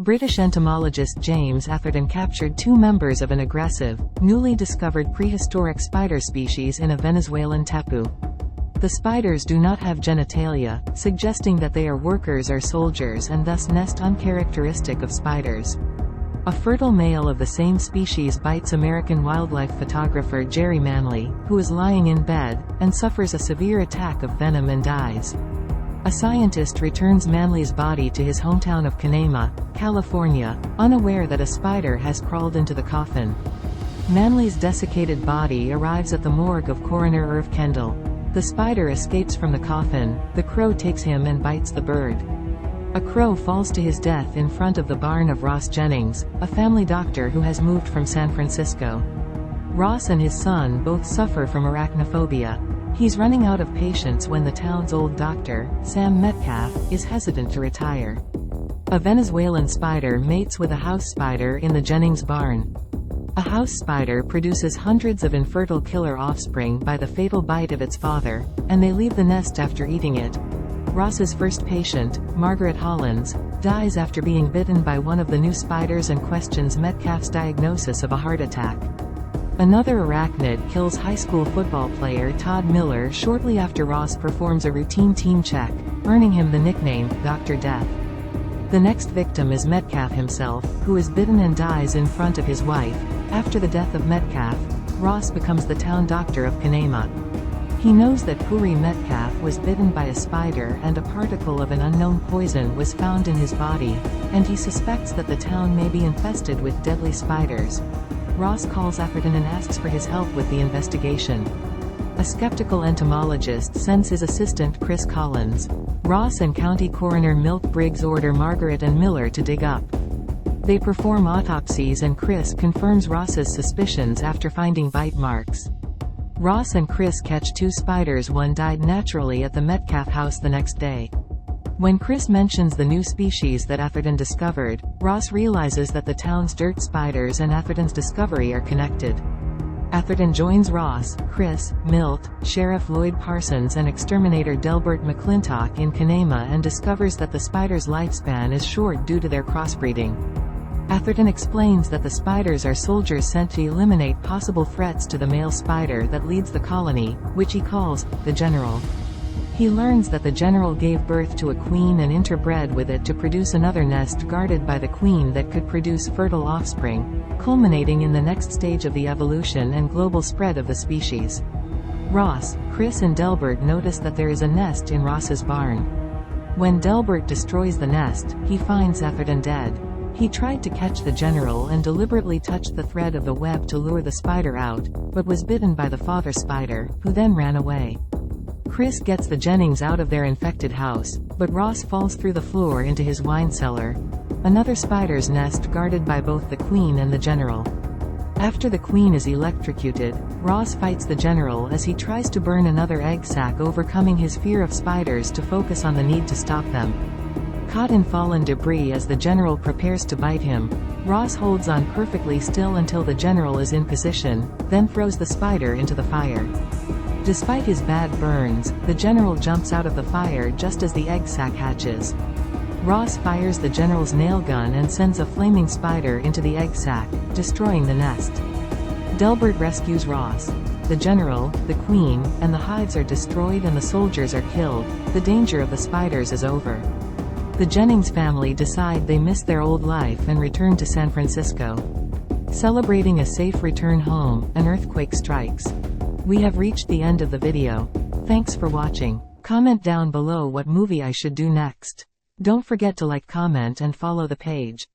British entomologist James Atherton captured 2 members of an aggressive, newly discovered prehistoric spider species in a Venezuelan tapu. The spiders do not have genitalia, suggesting that they are workers or soldiers and thus nest uncharacteristic of spiders. A fertile male of the same species bites American wildlife photographer Jerry Manley, who is lying in bed, and suffers a severe attack of venom and dies. A scientist returns Manley's body to his hometown of Canema, California, unaware that a spider has crawled into the coffin. Manley's desiccated body arrives at the morgue of coroner Irv Kendall. The spider escapes from the coffin, the crow takes him and bites the bird. A crow falls to his death in front of the barn of Ross Jennings, a family doctor who has moved from San Francisco. Ross and his son both suffer from arachnophobia. He's running out of patience when the town's old doctor, Sam Metcalf, is hesitant to retire. A Venezuelan spider mates with a house spider in the Jennings barn. A house spider produces hundreds of infertile killer offspring by the fatal bite of its father, and they leave the nest after eating it. Ross's first patient, Margaret Hollins, dies after being bitten by one of the new spiders and questions Metcalf's diagnosis of a heart attack. Another arachnid kills high school football player Todd Miller shortly after Ross performs a routine team check, earning him the nickname, Dr. Death. The next victim is Metcalf himself, who is bitten and dies in front of his wife. After the death of Metcalf, Ross becomes the town doctor of Canema. He knows that Puri Metcalf was bitten by a spider and a particle of an unknown poison was found in his body, and he suspects that the town may be infested with deadly spiders. Ross calls Atherton and asks for his help with the investigation. A skeptical entomologist sends his assistant Chris Collins. Ross and County Coroner Milt Briggs order Margaret and Miller to dig up. They perform autopsies and Chris confirms Ross's suspicions after finding bite marks. Ross and Chris catch 2 spiders. One died naturally at the Metcalf house the next day. When Chris mentions the new species that Atherton discovered, Ross realizes that the town's dirt spiders and Atherton's discovery are connected. Atherton joins Ross, Chris, Milt, Sheriff Lloyd Parsons and exterminator Delbert McClintock in Canema and discovers that the spider's lifespan is short due to their crossbreeding. Atherton explains that the spiders are soldiers sent to eliminate possible threats to the male spider that leads the colony, which he calls the General. He learns that the General gave birth to a queen and interbred with it to produce another nest guarded by the queen that could produce fertile offspring, culminating in the next stage of the evolution and global spread of the species. Ross, Chris and Delbert notice that there is a nest in Ross's barn. When Delbert destroys the nest, he finds Atherton dead. He tried to catch the General and deliberately touched the thread of the web to lure the spider out, but was bitten by the father spider, who then ran away. Chris gets the Jennings out of their infected house, but Ross falls through the floor into his wine cellar. Another spider's nest guarded by both the Queen and the General. After the Queen is electrocuted, Ross fights the General as he tries to burn another egg sac, overcoming his fear of spiders to focus on the need to stop them. Caught in fallen debris as the General prepares to bite him, Ross holds on perfectly still until the General is in position, then throws the spider into the fire. Despite his bad burns, the General jumps out of the fire just as the egg sac hatches. Ross fires the General's nail gun and sends a flaming spider into the egg sac, destroying the nest. Delbert rescues Ross. The General, the Queen, and the hives are destroyed and the soldiers are killed. The danger of the spiders is over. The Jennings family decide they miss their old life and return to San Francisco. Celebrating a safe return home, an earthquake strikes. We have reached the end of the video. Thanks for watching. Comment down below what movie I should do next. Don't forget to like, comment and follow the page.